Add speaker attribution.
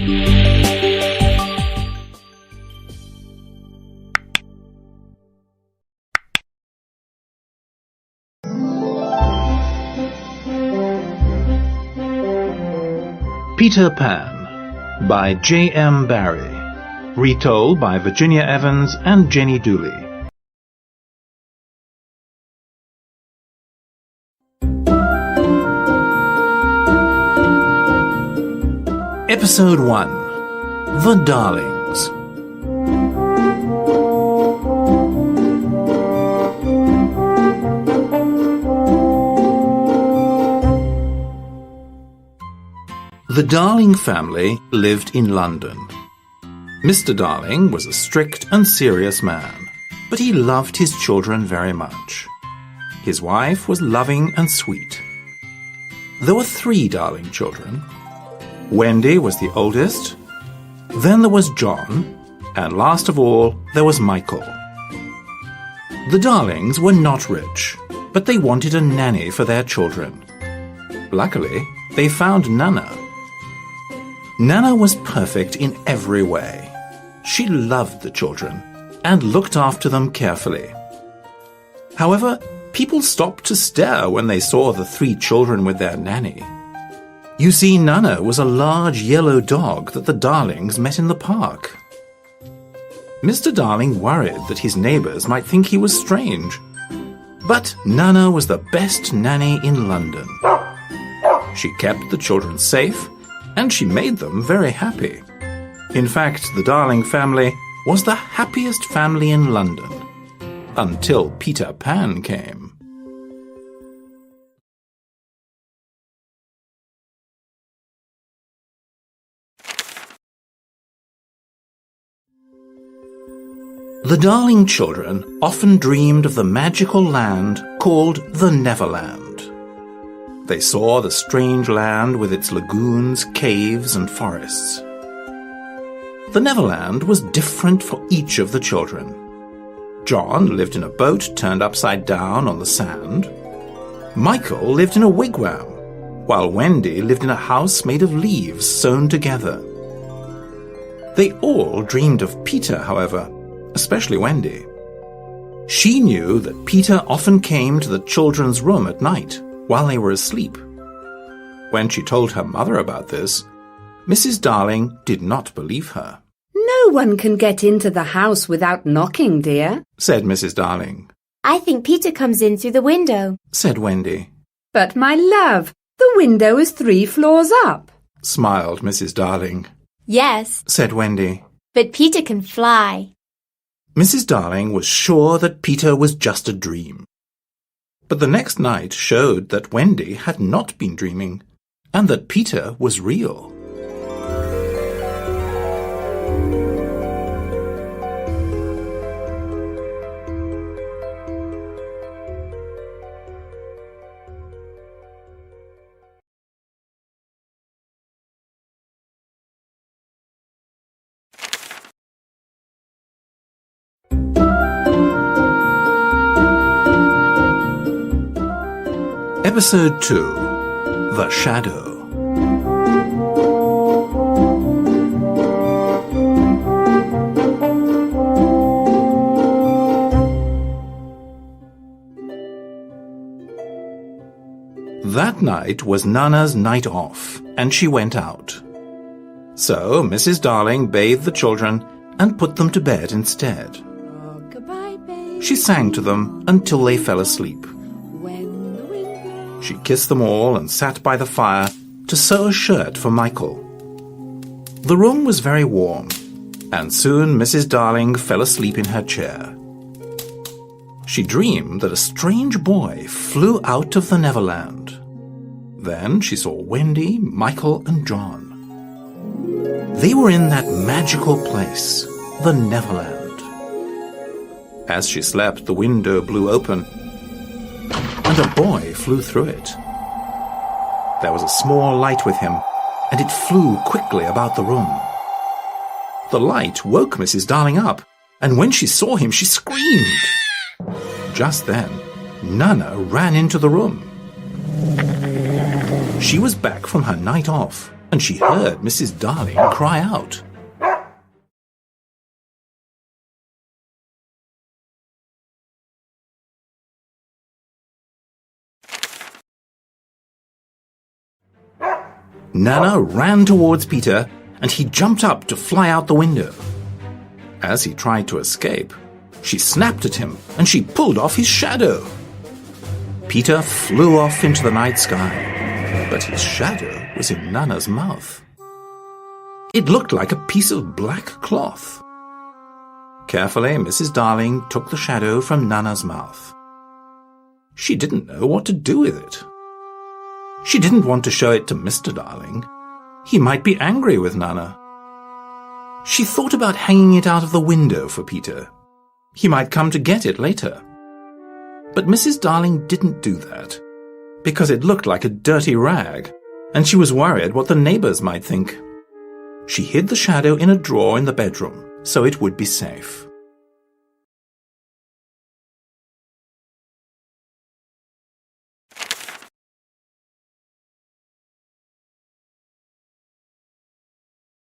Speaker 1: Peter Pan by J.M. Barrie. Retold by Virginia Evans and Jenny Dooley. Episode 1. The Darlings. The Darling family lived in London. Mr. Darling was a strict and serious man, but he loved his children very much. His wife was loving and sweet. There were 3 Darling children. Wendy was the oldest, then there was John, and last of all there was Michael. The Darlings were not rich, but they wanted a nanny for their children. Luckily, they found Nana. Nana was perfect in every way. She loved the children and looked after them carefully. However, people stopped to stare when they saw the 3 children with their nanny. You see, Nana was a large yellow dog that the Darlings met in the park. Mr. Darling worried that his neighbours might think he was strange. But Nana was the best nanny in London. She kept the children safe, and she made them very happy. In fact, the Darling family was the happiest family in London, until Peter Pan came. The Darling children often dreamed of the magical land called the Neverland. They saw the strange land with its lagoons, caves, and forests. The Neverland was different for each of the children. John lived in a boat turned upside down on the sand. Michael lived in a wigwam, while Wendy lived in a house made of leaves sewn together. They all dreamed of Peter, however, especially Wendy. She knew that Peter often came to the children's room at night while they were asleep. When she told her mother about this, Mrs. Darling did not believe her.
Speaker 2: "No one can get into the house without knocking, dear,"
Speaker 1: said Mrs. Darling.
Speaker 3: "I think Peter comes in through the window,"
Speaker 1: said Wendy.
Speaker 2: "But, my love, the window is 3 floors up,"
Speaker 1: smiled Mrs. Darling.
Speaker 3: "Yes,"
Speaker 1: said Wendy.
Speaker 3: "but Peter can fly."
Speaker 1: Mrs. Darling was sure that Peter was just a dream. But the next night showed that Wendy had not been dreaming, and that Peter was real. Episode 2. The Shadow. That night was Nana's night off, and she went out. So Mrs. Darling bathed the children and put them to bed instead.
Speaker 2: "Rock-a-bye, baby,
Speaker 1: She sang to them until they fell asleep.
Speaker 2: when the wind blows."
Speaker 1: She kissed them all and sat by the fire to sew a shirt for Michael. The room was very warm, and soon Mrs. Darling fell asleep in her chair. She dreamed that a strange boy flew out of the Neverland. Then she saw Wendy, Michael, and John. They were in that magical place, the Neverland. As she slept, the window blew open, and a boy flew through it. There was a small light with him, and it flew quickly about the room. The light woke Mrs. Darling up, and when she saw him, she screamed. Just then, Nana ran into the room. She was back from her night off, and she heard Mrs. Darling cry out. Nana ran towards Peter, and he jumped up to fly out the window. As he tried to escape, she snapped at him, and she pulled off his shadow. Peter flew off into the night sky, but his shadow was in Nana's mouth. It looked like a piece of black cloth. Carefully, Mrs. Darling took the shadow from Nana's mouth. She didn't know what to do with it. She didn't want to show it to Mr. Darling. He might be angry with Nana. She thought about hanging it out of the window for Peter. He might come to get it later. But Mrs. Darling didn't do that, because it looked like a dirty rag, and she was worried what the neighbors might think. She hid the shadow in a drawer in the bedroom, so it would be safe.